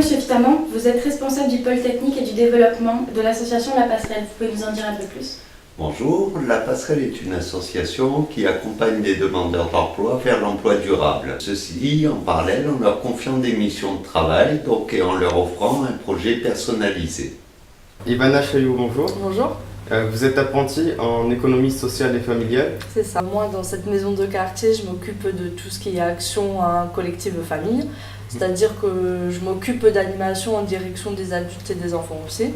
Monsieur Fitaman, vous êtes responsable du pôle technique et du développement de l'association La Passerelle. Vous pouvez nous en dire un peu plus? Bonjour, La Passerelle est une association qui accompagne les demandeurs d'emploi vers l'emploi durable. Ceci en parallèle en leur confiant des missions de travail et en leur offrant un projet personnalisé. Ivana Chaillou, bonjour. Bonjour. Vous êtes apprentie en économie sociale et familiale. C'est ça. Moi, dans cette maison de quartier, je m'occupe de tout ce qui est action collective famille. C'est-à-dire que je m'occupe d'animation en direction des adultes et des enfants aussi.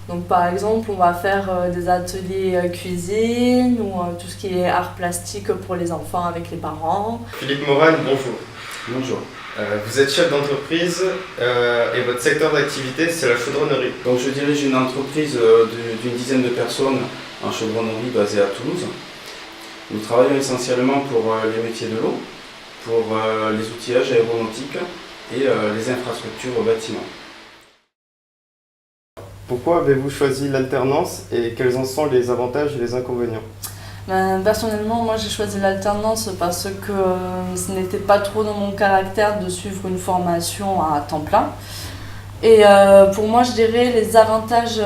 Donc par exemple, on va faire des ateliers cuisine ou tout ce qui est art plastique pour les enfants avec les parents. Philippe Morane, bonjour. Bonjour. Vous êtes chef d'entreprise et votre secteur d'activité, c'est la chaudronnerie. Donc je dirige une entreprise d'une dizaine de personnes en chaudronnerie basée à Toulouse. Nous travaillons essentiellement pour les métiers de l'eau, pour les outillages aéronautiques et les infrastructures au bâtiment. Pourquoi avez-vous choisi l'alternance et quels en sont les avantages et les inconvénients? Personnellement, moi j'ai choisi l'alternance parce que ce n'était pas trop dans mon caractère de suivre une formation à temps plein. Et pour moi, je dirais les avantages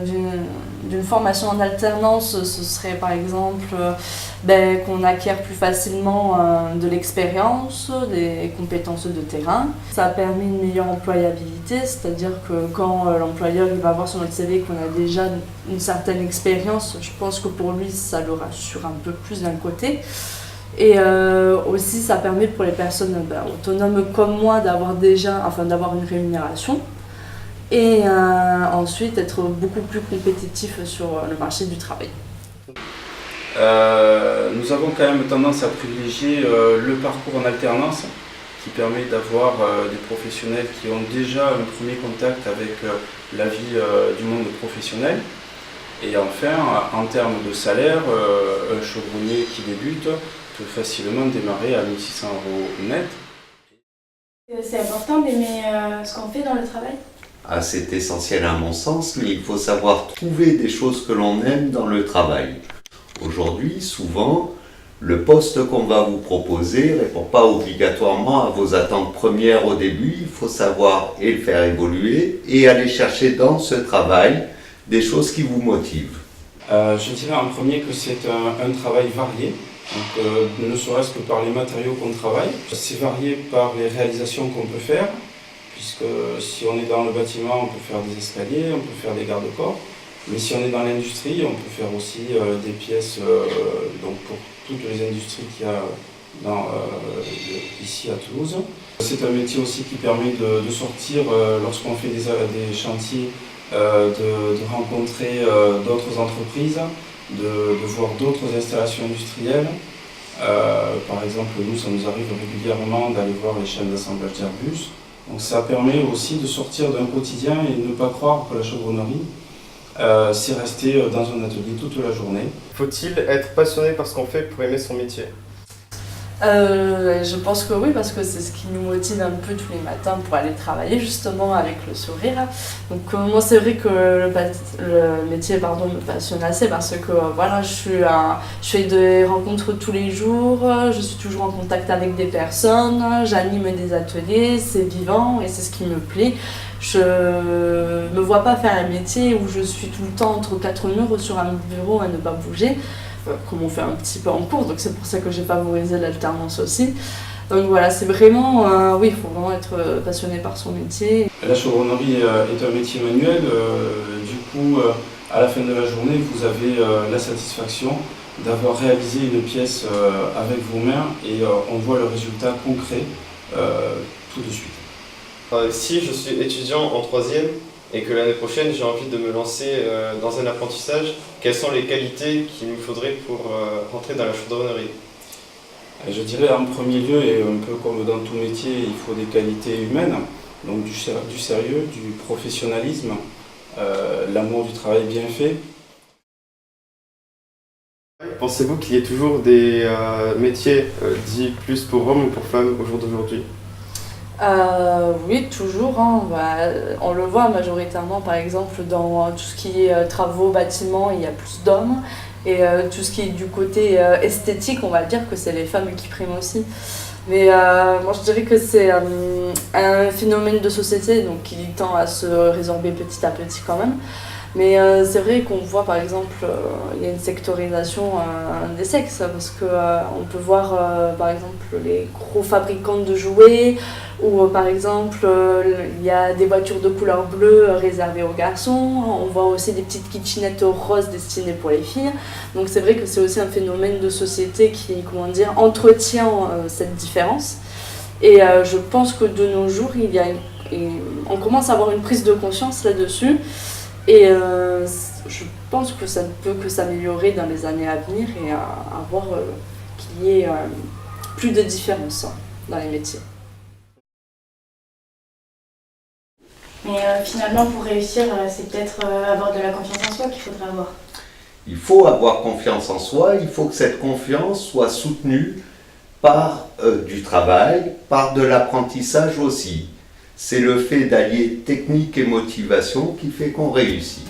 d'une formation en alternance, ce serait par exemple qu'on acquiert plus facilement de l'expérience, des compétences de terrain. Ça a permis une meilleure employabilité, c'est-à-dire que quand l'employeur il va voir sur notre CV qu'on a déjà une certaine expérience, je pense que pour lui ça le rassure un peu plus d'un côté. Et aussi ça permet pour les personnes autonomes comme moi d'avoir une rémunération et ensuite être beaucoup plus compétitif sur le marché du travail. Nous avons quand même tendance à privilégier le parcours en alternance qui permet d'avoir des professionnels qui ont déjà un premier contact avec la vie du monde professionnel. Et enfin, en termes de salaire, un chaudronnier qui débute peut facilement démarrer à 1 600 € net. C'est important d'aimer ce qu'on fait dans le travail? C'est essentiel à mon sens, mais il faut savoir trouver des choses que l'on aime dans le travail. Aujourd'hui, souvent, le poste qu'on va vous proposer ne répond pas obligatoirement à vos attentes premières au début. Il faut savoir et le faire évoluer et aller chercher dans ce travail des choses qui vous motivent. Je dirais en premier que c'est un travail varié, donc, ne serait-ce que par les matériaux qu'on travaille. C'est varié par les réalisations qu'on peut faire, puisque si on est dans le bâtiment, on peut faire des escaliers, on peut faire des garde-corps. Mais si on est dans l'industrie, on peut faire aussi des pièces donc pour toutes les industries qu'il y a ici à Toulouse. C'est un métier aussi qui permet de sortir lorsqu'on fait des chantiers, de rencontrer d'autres entreprises, de voir d'autres installations industrielles. Par exemple, nous, ça nous arrive régulièrement d'aller voir les chaînes d'assemblage d'Airbus. Donc ça permet aussi de sortir d'un quotidien et de ne pas croire que la chaudronnerie, c'est rester dans un atelier toute la journée. Faut-il être passionné par ce qu'on fait pour aimer son métier? Je pense que oui, parce que c'est ce qui nous motive un peu tous les matins pour aller travailler justement avec le sourire. Donc moi c'est vrai que le métier me passionne assez parce que je fais des rencontres tous les jours, je suis toujours en contact avec des personnes, j'anime des ateliers, c'est vivant et c'est ce qui me plaît. Je me vois pas faire un métier où je suis tout le temps entre quatre murs sur un bureau à ne pas bouger, comme on fait un petit peu en cours, donc c'est pour ça que j'ai favorisé l'alternance aussi. Donc voilà, c'est vraiment, il faut vraiment être passionné par son métier. La chaudronnerie est un métier manuel, du coup à la fin de la journée vous avez la satisfaction d'avoir réalisé une pièce avec vos mains et on voit le résultat concret tout de suite. Si je suis étudiant en 3e et que l'année prochaine j'ai envie de me lancer dans un apprentissage, quelles sont les qualités qu'il me faudrait pour rentrer dans la chaudronnerie? Je dirais en premier lieu, et un peu comme dans tout métier, il faut des qualités humaines, donc du sérieux, du professionnalisme, l'amour du travail bien fait. Pensez-vous qu'il y ait toujours des métiers dits plus pour hommes ou pour femmes au jour d'aujourd'hui? Oui, toujours. On le voit majoritairement, par exemple, dans tout ce qui est travaux, bâtiments, il y a plus d'hommes. Et tout ce qui est du côté esthétique, on va dire que c'est les femmes qui priment aussi. Mais moi je dirais que c'est un phénomène de société donc, qui tend à se résorber petit à petit quand même. Mais c'est vrai qu'on voit par exemple, il y a une sectorisation des sexes, parce que on peut voir par exemple les gros fabricants de jouets, ou par exemple il y a des voitures de couleur bleue réservées aux garçons, on voit aussi des petites kitchenettes roses destinées pour les filles. Donc c'est vrai que c'est aussi un phénomène de société qui, comment dire, entretient cette différence. Et je pense que de nos jours, on commence à avoir une prise de conscience là-dessus. Et je pense que ça ne peut que s'améliorer dans les années à venir et à voir qu'il y ait plus de différence dans les métiers. Mais finalement, pour réussir, c'est peut-être avoir de la confiance en soi qu'il faudrait avoir. Il faut avoir confiance en soi, il faut que cette confiance soit soutenue par du travail, par de l'apprentissage aussi. C'est le fait d'allier technique et motivation qui fait qu'on réussit.